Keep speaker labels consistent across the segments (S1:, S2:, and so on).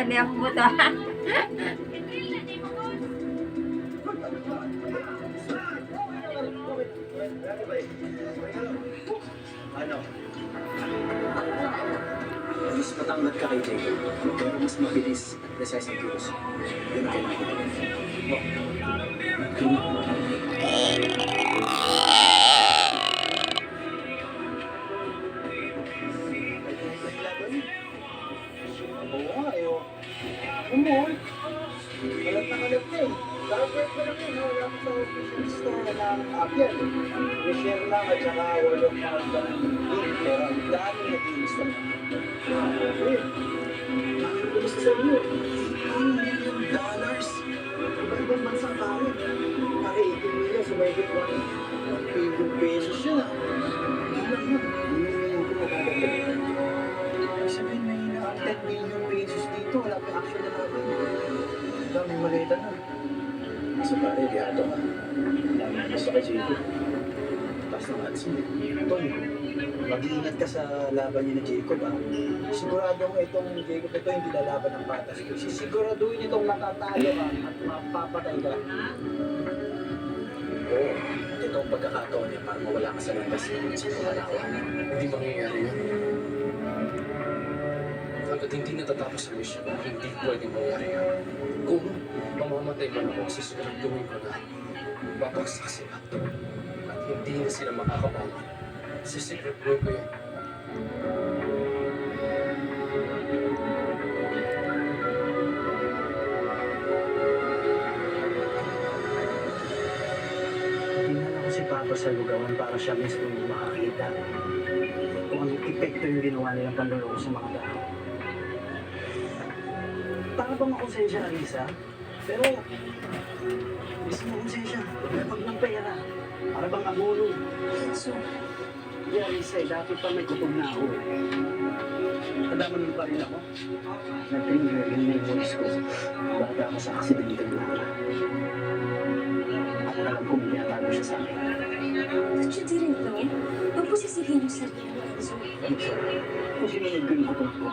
S1: ni ang buta.
S2: Ano? Mas matanggat ka kay Jacob, pero mas mabilis at precise ang kilos. Yun ang kailangan Oo nga, Umol. Kalat na kalat na eh. Dapat ko lang yun, wala ko sa official store ng Apple. I-share lang at saka word of mouth lang ng link. Pero ang dami nag-i-install na. Okay. Nakakagalis sa inyo. $18 million? Ibang bansang pare. Pare, 18 million, sumaybit 1 billion pesos yun ah. Hindi lang yun. Hindi ko magagagawin. Sabihin may na 10 million pesos dito, wala pa action na natin. Ang daming malita na. Kasi pare, diyato ka. Gusto ka, Jacob. Taas ng ads mo. Tol, mag-iingat ka sa laban niya ni Jacob, ha? Siguradong itong Jacob ito hindi lalaban ng patas. Sisiguraduhin itong matatalo ka at mapapatay ka. Oo, at itong pagkakataon niya para mawala ka sa landas sa pangalawa.
S3: Hindi mangyayari yun. Hanggat hindi natatapos ang mission, hindi pwedeng mangyari yan. Kung mamamatay man ako, sisiguraduhin ko na babagsak sila. At hindi na sila makakabangon. Sisiguraduhin ko yan.
S2: Tingnan ako si Papa sa lugawan para siya mismo yung makakita kung anong epekto yung ginawa nilang panluloko sa mga tao. Para bang makonsensya, Arisa? Pero, gusto mo konsensya, pag ng pera, para bang amuno. So, yeah, Arisa, dati pa may kutob na ako. Tadaman mo pa rin ako. Nag-trigger yung memories ko. Bata ako sa aksidente na ako. At alam kong pinatago siya sa akin.
S4: But you didn't know. Huwag po sisihin yung sarili mo, Enzo.
S2: Enzo, kung sinunod ko yung kutob ko,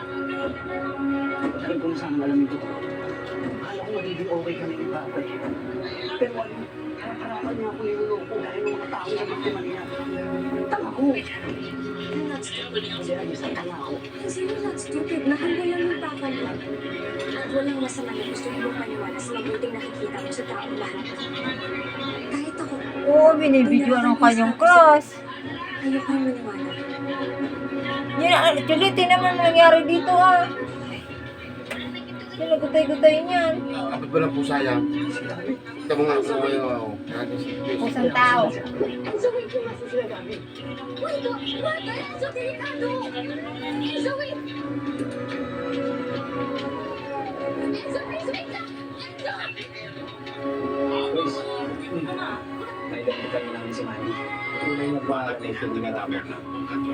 S2: alam ko na sana alamin ko. Akala ko magiging okay kami ni Papa eh. Pero ano, harapan niya ako niloloko dahil ng mga tao na biktima niya. Tama ko.
S4: I'm not stupid.
S2: Kasi ayos ang tama ko.
S4: Kasi you're not stupid. Nahanda lang yung papa mo. At walang masama na gusto mo maniwala sa mabuting nakikita mo sa taong lahat. Kahit ako,
S1: Oo, binibidyo ng kanyang cross.
S4: ayoko rin maniwala.
S1: Yan, actually, tingnan mo ang nangyari dito, ah. Yung nagutay-gutay niyan.
S3: Kapit ba lang po sayang? Ito mga kayo ako.
S1: Pusang tao.
S2: Enzo, wait yung nasa sila gabi.
S4: Wait! What? Enzo, delikado! Enzo, wait! Enzo, please, wait lang! Enzo!
S2: Boys, nailan kami namin si Manny. Tunay na ba na ito tinatapos na?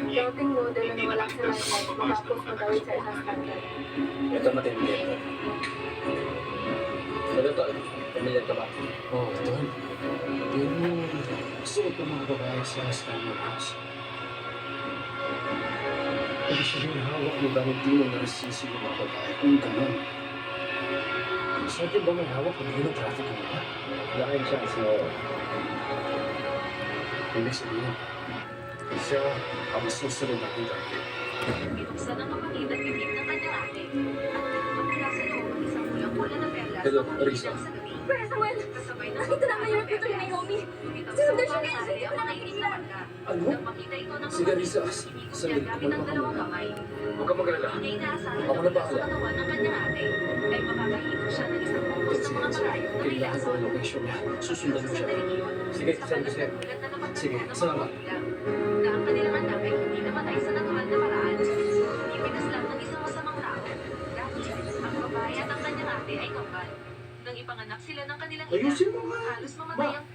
S4: Dating model na wala sa limelight, matapos magawin sa isang standard.
S2: Ito matindi ito. Ano to? Pamilyar ka ba?
S3: Oo, ito. Yun yung suot ng mga babae sa Stanley House. Pero siya yung hawak mo dahil di mo narisisi yung mga babae kung gano'n. Siya din ba may hawak kung hindi ng traffic mo ba?
S2: Laking chance na
S3: Ibig sabihin, siya ang susunod natin target.
S5: Binuksan ang kapatid at bibig ng kanyang ate. At pagmula sa loob ng isang mulang-mula na perlas
S3: Hello,
S5: na
S3: Arisa.
S5: sa gabi.
S4: Pero Samuel,
S5: Kasabay ng
S4: nakita naman yung reputo ni Naomi. Sinundan siya ni Enzo, hindi
S5: ang
S4: ko
S5: mga
S4: nakikita.
S5: inig na marka.
S3: Ano?
S5: Nang makita ito ng
S3: Sige, Arisa.
S5: hindi ko
S3: Sandali,
S5: niya gamit ang
S3: kumalma ka
S5: dalawang
S3: muna.
S5: kamay.
S3: Huwag ka magalala.
S5: Hindi niya inaasahan
S3: Ako na
S5: na sa
S3: bahala.
S5: katawan ng kanyang ate ay makakahito siya ng isang bungkus ng mga karayo na may
S3: Kailangan ko
S5: lason.
S3: ang location niya. Susundan mo siya. Sige, send ko siya. Sige, salamat.
S5: Na ang kanilang anak ay hindi namatay sa natural na paraan. Ipinaslang ng isang masamang tao. Dahil ang babae at ang kanyang ate ay kambal. Nang ipanganak sila ng kanilang ina,
S2: Ayusin mo nga!
S5: halos mamatay ang